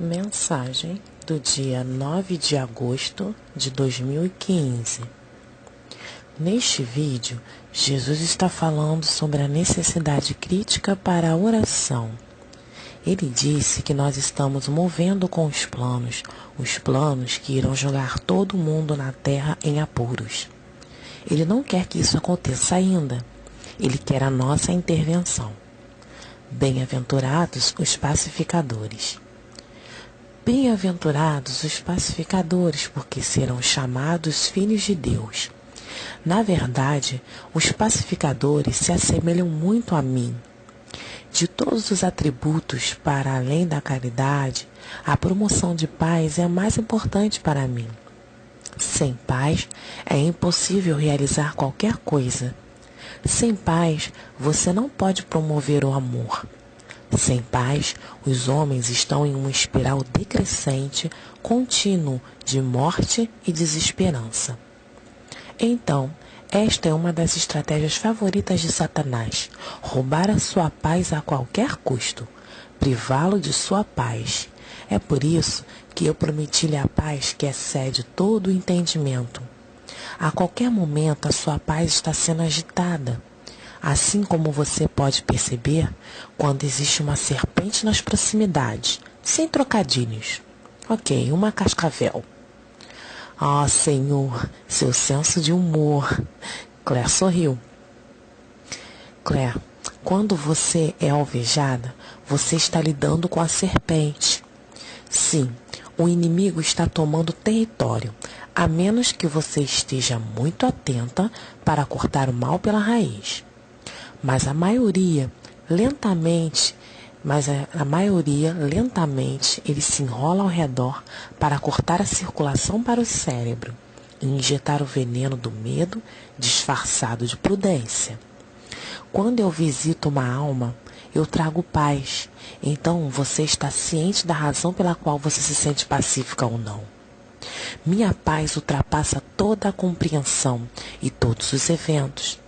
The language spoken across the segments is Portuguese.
Mensagem do dia 9 de agosto de 2015. Neste vídeo, Jesus está falando sobre a necessidade crítica para a oração. Ele disse que nós estamos movendo com os planos que irão jogar todo mundo na terra em apuros. Ele não quer que isso aconteça ainda. Ele quer a nossa intervenção. Bem-aventurados os pacificadores. Bem-aventurados os pacificadores, porque serão chamados filhos de Deus. Na verdade, os pacificadores se assemelham muito a mim. De todos os atributos, para além da caridade, a promoção de paz é a mais importante para mim. Sem paz, é impossível realizar qualquer coisa. Sem paz, você não pode promover o amor. Sem paz, os homens estão em uma espiral decrescente, contínuo de morte e desesperança. Então, esta é uma das estratégias favoritas de Satanás: roubar a sua paz a qualquer custo, privá-lo de sua paz. É por isso que eu prometi-lhe a paz que excede todo o entendimento. A qualquer momento a sua paz está sendo agitada. Assim como você pode perceber quando existe uma serpente nas proximidades, sem trocadilhos. Ok, uma cascavel. Ah, Senhor, seu senso de humor. Claire sorriu. Claire, quando você é alvejada, você está lidando com a serpente. Sim, o inimigo está tomando território, a menos que você esteja muito atenta para cortar o mal pela raiz. Mas a maioria, lentamente, ele se enrola ao redor para cortar a circulação para o cérebro e injetar o veneno do medo disfarçado de prudência. Quando eu visito uma alma, eu trago paz. Então você está ciente da razão pela qual você se sente pacífica ou não. Minha paz ultrapassa toda a compreensão e todos os eventos.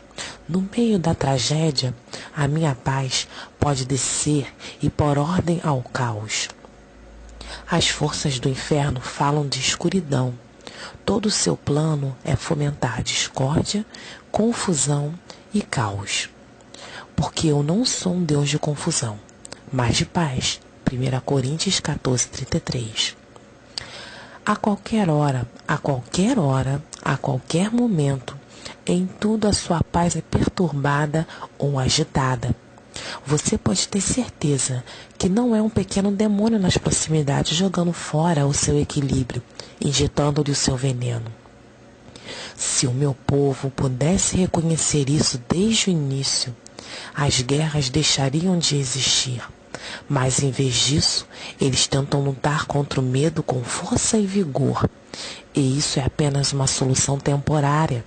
No meio da tragédia, a minha paz pode descer e pôr ordem ao caos. As forças do inferno falam de escuridão. Todo o seu plano é fomentar discórdia, confusão e caos. Porque eu não sou um Deus de confusão, mas de paz. 1 Coríntios 14:33. A qualquer hora, a qualquer momento, em tudo a sua paz é perturbada ou agitada. Você pode ter certeza que não é um pequeno demônio nas proximidades jogando fora o seu equilíbrio, injetando-lhe o seu veneno. Se o meu povo pudesse reconhecer isso desde o início, as guerras deixariam de existir. Mas em vez disso, eles tentam lutar contra o medo com força e vigor. E isso é apenas uma solução temporária.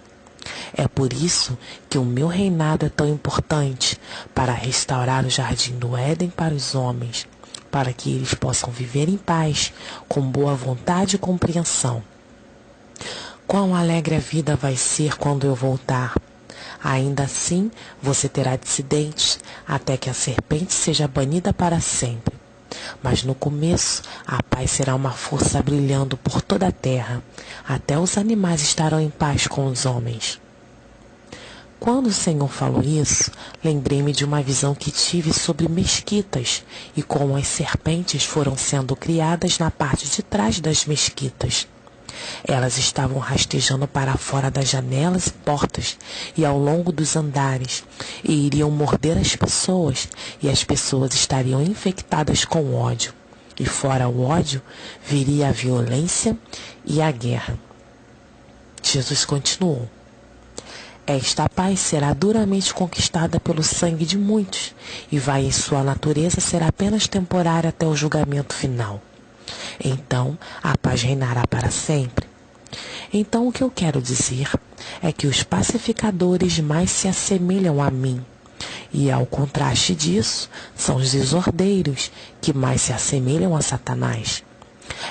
É por isso que o meu reinado é tão importante, para restaurar o jardim do Éden para os homens, para que eles possam viver em paz, com boa vontade e compreensão. Quão alegre a vida vai ser quando eu voltar! Ainda assim, você terá dissidentes, até que a serpente seja banida para sempre. Mas no começo, a paz será uma força brilhando por toda a terra. Até os animais estarão em paz com os homens. Quando o Senhor falou isso, lembrei-me de uma visão que tive sobre mesquitas e como as serpentes foram sendo criadas na parte de trás das mesquitas. Elas estavam rastejando para fora das janelas e portas e ao longo dos andares, e iriam morder as pessoas, e as pessoas estariam infectadas com ódio. E fora o ódio, viria a violência e a guerra. Jesus continuou: esta paz será duramente conquistada pelo sangue de muitos, e vai em sua natureza ser apenas temporária até o julgamento final. Então, a paz reinará para sempre. Então, o que eu quero dizer é que os pacificadores mais se assemelham a mim. E, ao contraste disso, são os desordeiros que mais se assemelham a Satanás.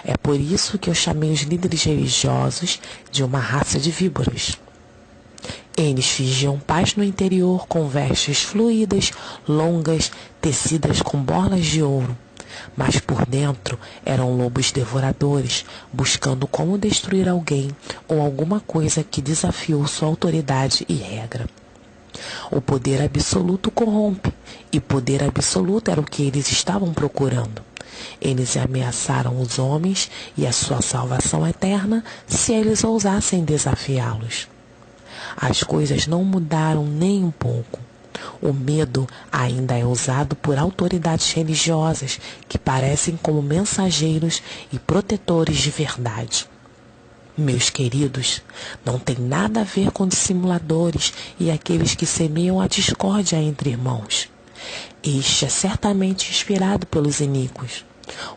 É por isso que eu chamei os líderes religiosos de uma raça de víboras. Eles fingiam paz no interior com vestes fluídas, longas, tecidas com borlas de ouro. mas por dentro eram lobos devoradores, buscando como destruir alguém ou alguma coisa que desafiou sua autoridade e regra. O poder absoluto corrompe, e poder absoluto era o que eles estavam procurando. Eles ameaçaram os homens e a sua salvação eterna se eles ousassem desafiá-los. As coisas não mudaram nem um pouco. O medo ainda é usado por autoridades religiosas que parecem como mensageiros e protetores de verdade. Meus queridos, não tem nada a ver com dissimuladores e aqueles que semeiam a discórdia entre irmãos. Este é certamente inspirado pelos iníquos.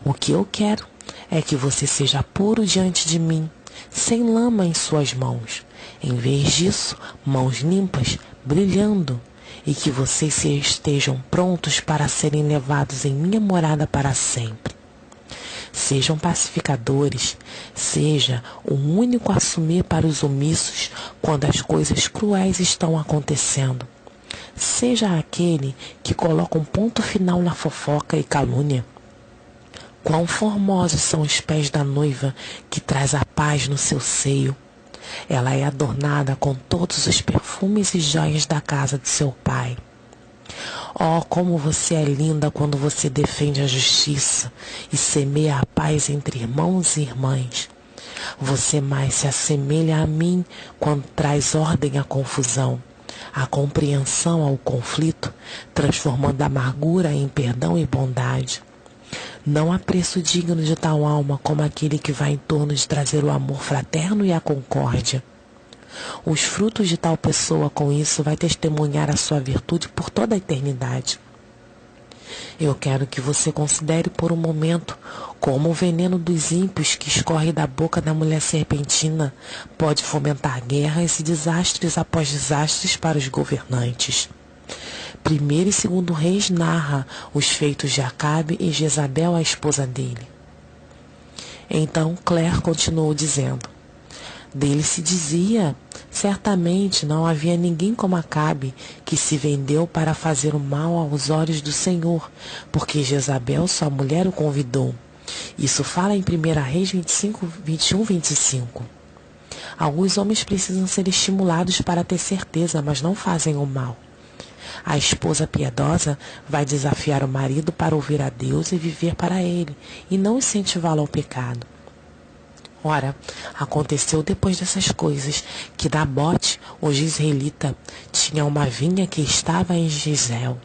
O que eu quero é que você seja puro diante de mim, sem lama em suas mãos. Em vez disso, mãos limpas, brilhando, e que vocês estejam prontos para serem levados em minha morada para sempre. Sejam pacificadores, seja o único a assumir para os omissos quando as coisas cruéis estão acontecendo. Seja aquele que coloca um ponto final na fofoca e calúnia. Quão formosos são os pés da noiva que traz a paz no seu seio. Ela é adornada com todos os perfumes e joias da casa de seu pai. Oh, como você é linda quando você defende a justiça e semeia a paz entre irmãos e irmãs. Você mais se assemelha a mim quando traz ordem à confusão, a compreensão ao conflito, transformando a amargura em perdão e bondade. Não há preço digno de tal alma como aquele que vai em torno de trazer o amor fraterno e a concórdia. Os frutos de tal pessoa com isso vai testemunhar a sua virtude por toda a eternidade. Eu quero que você considere por um momento como o veneno dos ímpios que escorre da boca da mulher serpentina pode fomentar guerras e desastres após desastres para os governantes. Primeiro e segundo Reis narra os feitos de Acabe e Jezabel, a esposa dele. Então Claire continuou dizendo: dele se dizia, certamente não havia ninguém como Acabe, que se vendeu para fazer o mal aos olhos do Senhor, porque Jezabel, sua mulher, o convidou. Isso fala em 1 Reis 21, 25. Alguns homens precisam ser estimulados para ter certeza, mas não fazem o mal. A esposa piedosa vai desafiar o marido para ouvir a Deus e viver para ele, e não incentivá-lo ao pecado. Ora, aconteceu depois dessas coisas que Nabote, o jezreelita, tinha uma vinha que estava em Jezreel,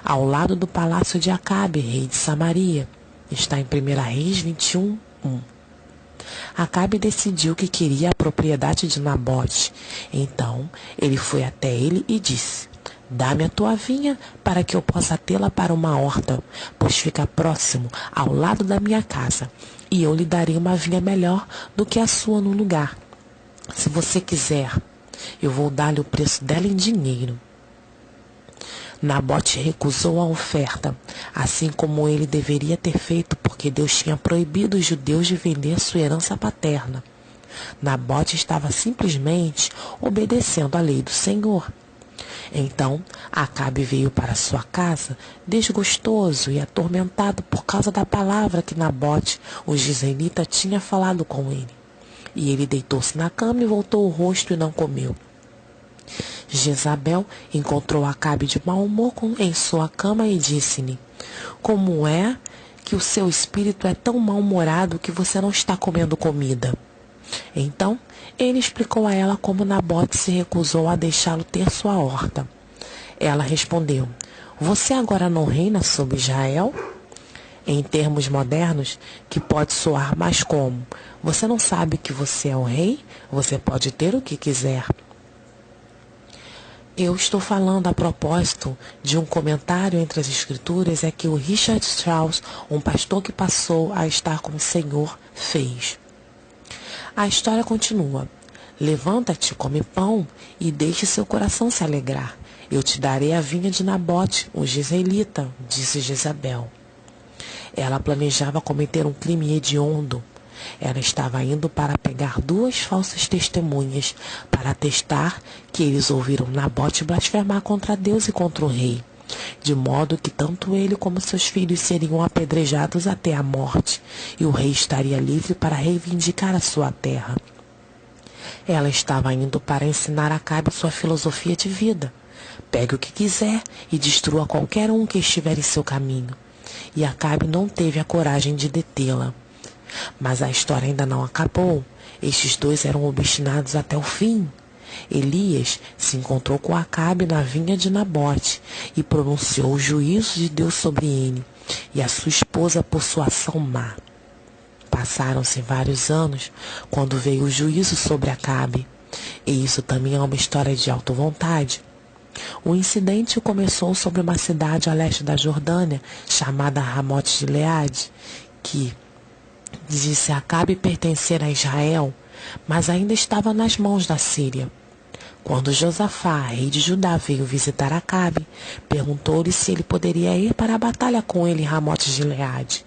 ao lado do palácio de Acabe, rei de Samaria. Está em 1 Reis 21, 1. Acabe decidiu que queria a propriedade de Nabote. Então, ele foi até ele e disse: dá-me a tua vinha para que eu possa tê-la para uma horta, pois fica próximo, ao lado da minha casa, e eu lhe darei uma vinha melhor do que a sua no lugar. Se você quiser, eu vou dar-lhe o preço dela em dinheiro. Nabote recusou a oferta, assim como ele deveria ter feito, porque Deus tinha proibido os judeus de vender sua herança paterna. Nabote estava simplesmente obedecendo à lei do Senhor. Então, Acabe veio para sua casa, desgostoso e atormentado por causa da palavra que Nabote, o jezreelita, tinha falado com ele. E ele deitou-se na cama e voltou o rosto e não comeu. Jezabel encontrou Acabe de mau humor em sua cama e disse-lhe: como é que o seu espírito é tão mal-humorado que você não está comendo comida? Então, ele explicou a ela como Nabote se recusou a deixá-lo ter sua horta. Ela respondeu: você agora não reina sobre Israel? Em termos modernos, que pode soar mais como: você não sabe que você é o rei? Você pode ter o que quiser. Eu estou falando a propósito de um comentário entre as escrituras é que o Richard Strauss, um pastor que passou a estar com o Senhor, fez. A história continua. Levanta-te, come pão e deixe seu coração se alegrar. Eu te darei a vinha de Nabote, o jezreelita, disse Jezabel. Ela planejava cometer um crime hediondo. Ela estava indo para pegar 2 falsas testemunhas para atestar que eles ouviram Nabote blasfemar contra Deus e contra o rei. de modo que tanto ele como seus filhos seriam apedrejados até a morte, e o rei estaria livre para reivindicar a sua terra. Ela estava indo para ensinar a Acabe sua filosofia de vida. Pegue o que quiser e destrua qualquer um que estiver em seu caminho. E Acabe não teve a coragem de detê-la. Mas a história ainda não acabou. Estes dois eram obstinados até o fim. Elias se encontrou com Acabe na vinha de Nabote e pronunciou o juízo de Deus sobre ele e a sua esposa por sua ação má. Passaram-se vários anos quando veio o juízo sobre Acabe, e isso também é uma história de auto-vontade. O incidente começou sobre uma cidade a leste da Jordânia, chamada Ramote-Gileade, que disse Acabe pertencer a Israel, mas ainda estava nas mãos da Síria. Quando Josafá, rei de Judá, veio visitar Acabe, perguntou-lhe se ele poderia ir para a batalha com ele em Ramote-Gileade.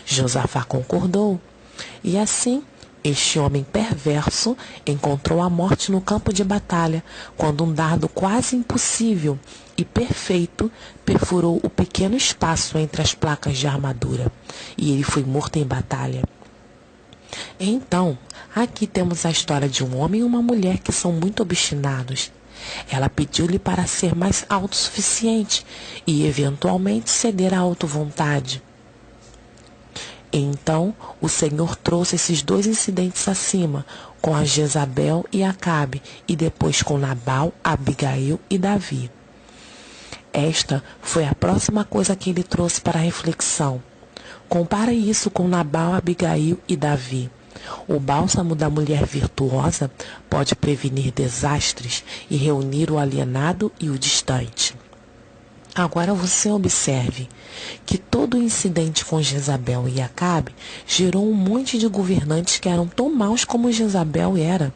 Josafá concordou, e assim este homem perverso encontrou a morte no campo de batalha, quando um dardo quase impossível e perfeito perfurou o pequeno espaço entre as placas de armadura, e ele foi morto em batalha. Então, aqui temos a história de um homem e uma mulher que são muito obstinados. Ela pediu-lhe para ser mais autossuficiente e, eventualmente, ceder à auto-vontade. Então, o Senhor trouxe esses dois incidentes acima, com a Jezabel e Acabe, e depois com Nabal, Abigail e Davi. Esta foi a próxima coisa que ele trouxe para a reflexão. Compare isso com Nabal, Abigail e Davi. O bálsamo da mulher virtuosa pode prevenir desastres e reunir o alienado e o distante. Agora você observe que todo o incidente com Jezabel e Acabe gerou um monte de governantes que eram tão maus como Jezabel era.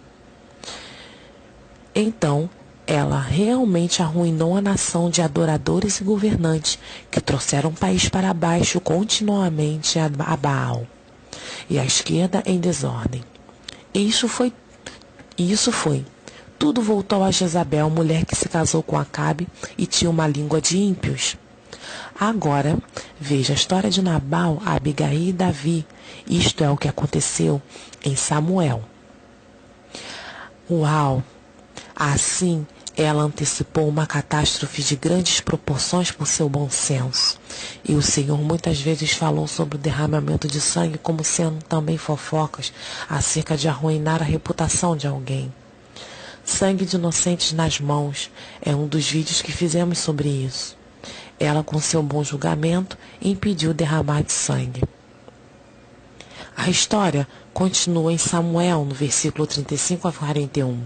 Então, ela realmente arruinou a nação de adoradores e governantes que trouxeram o país para baixo continuamente a Baal e a esquerda em desordem. Isso foi. Tudo voltou a Jezabel, mulher que se casou com Acabe e tinha uma língua de ímpios. Agora, veja a história de Nabal, Abigail e Davi. Isto é o que aconteceu em Samuel. Uau! Assim, ela antecipou uma catástrofe de grandes proporções por seu bom senso. E o Senhor muitas vezes falou sobre o derramamento de sangue como sendo também fofocas acerca de arruinar a reputação de alguém. Sangue de inocentes nas mãos é um dos vídeos que fizemos sobre isso. Ela, com seu bom julgamento, impediu o derramar de sangue. A história continua em Samuel, no versículo 35 a 41.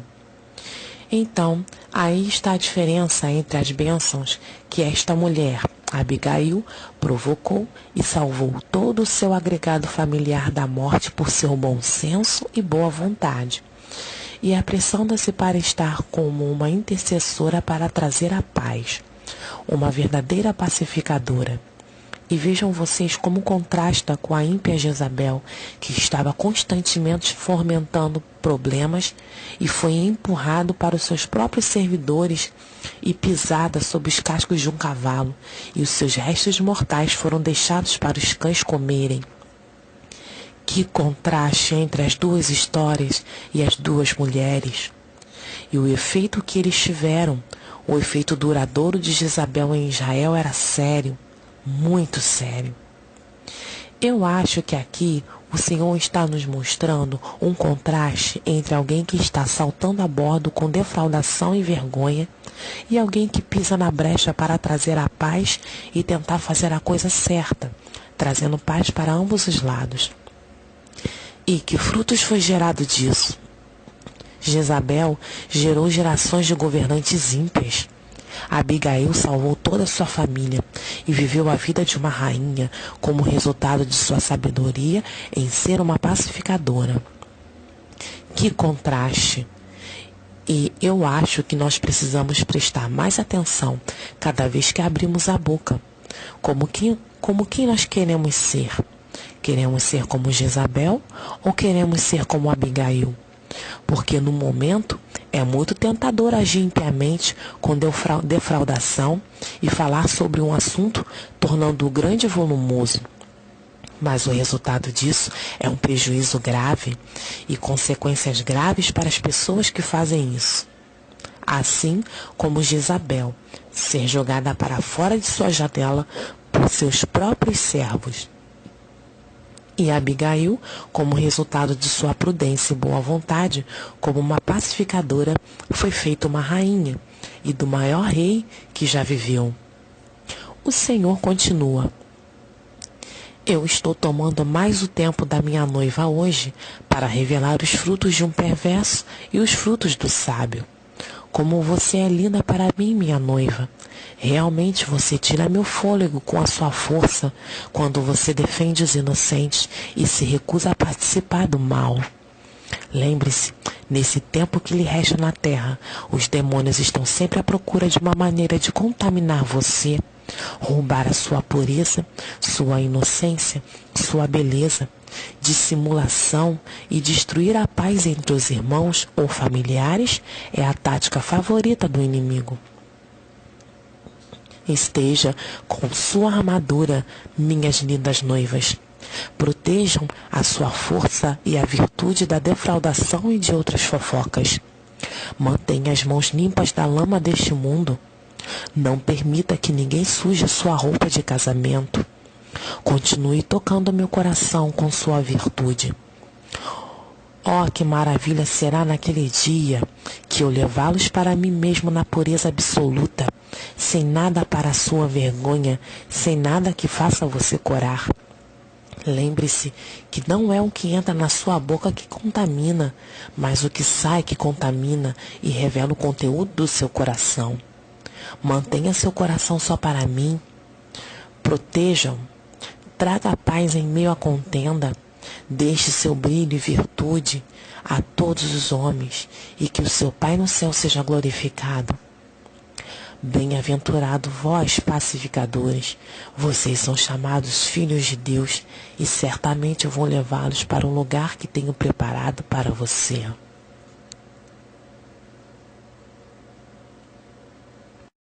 Então, aí está a diferença entre as bênçãos que esta mulher, Abigail, provocou e salvou todo o seu agregado familiar da morte por seu bom senso e boa vontade, e apressando-se para estar como uma intercessora para trazer a paz, uma verdadeira pacificadora. E vejam vocês como contrasta com a ímpia Jezabel, que estava constantemente fomentando problemas e foi empurrado para os seus próprios servidores e pisada sob os cascos de um cavalo, e os seus restos mortais foram deixados para os cães comerem. Que contraste entre as duas histórias e as duas mulheres! E o efeito que eles tiveram, o efeito duradouro de Jezabel em Israel era sério, muito sério. Eu acho que aqui o Senhor está nos mostrando um contraste entre alguém que está saltando a bordo com defraudação e vergonha e alguém que pisa na brecha para trazer a paz e tentar fazer a coisa certa, trazendo paz para ambos os lados. E que frutos foi gerado disso? Jezabel gerou gerações de governantes ímpios. Abigail salvou toda a sua família e viveu a vida de uma rainha como resultado de sua sabedoria em ser uma pacificadora. Que contraste! E eu acho que nós precisamos prestar mais atenção cada vez que abrimos a boca. Como quem nós queremos ser? Queremos ser como Jezabel ou queremos ser como Abigail? Porque no momento É muito tentador agir impiamente com defraudação e falar sobre um assunto tornando-o grande e volumoso. Mas o resultado disso é um prejuízo grave e consequências graves para as pessoas que fazem isso. Assim como Jezabel, ser jogada para fora de sua janela por seus próprios servos. E Abigail, como resultado de sua prudência e boa vontade, como uma pacificadora, foi feita uma rainha e do maior rei que já viveu. O Senhor continua: eu estou tomando mais o tempo da minha noiva hoje para revelar os frutos de um perverso e os frutos do sábio. Como você é linda para mim, minha noiva. Realmente você tira meu fôlego com a sua força quando você defende os inocentes e se recusa a participar do mal. Lembre-se, nesse tempo que lhe resta na terra, os demônios estão sempre à procura de uma maneira de contaminar você, roubar a sua pureza, sua inocência, sua beleza, dissimulação e destruir a paz entre os irmãos ou familiares é a tática favorita do inimigo. Esteja com sua armadura, minhas lindas noivas. Protejam a sua força e a virtude da defraudação e de outras fofocas. Mantenha as mãos limpas da lama deste mundo. Não permita que ninguém suje sua roupa de casamento. Continue tocando meu coração com sua virtude. Oh, que maravilha será naquele dia que eu levá-los para mim mesmo na pureza absoluta, sem nada para a sua vergonha, sem nada que faça você corar. Lembre-se que não é o que entra na sua boca que contamina, mas o que sai que contamina e revela o conteúdo do seu coração. Mantenha seu coração só para mim. Protejam. Traga a paz em meio à contenda. Deixe seu brilho e virtude a todos os homens e que o seu Pai no céu seja glorificado. Bem-aventurado vós, pacificadores, vocês são chamados filhos de Deus e certamente eu vou levá-los para um lugar que tenho preparado para você.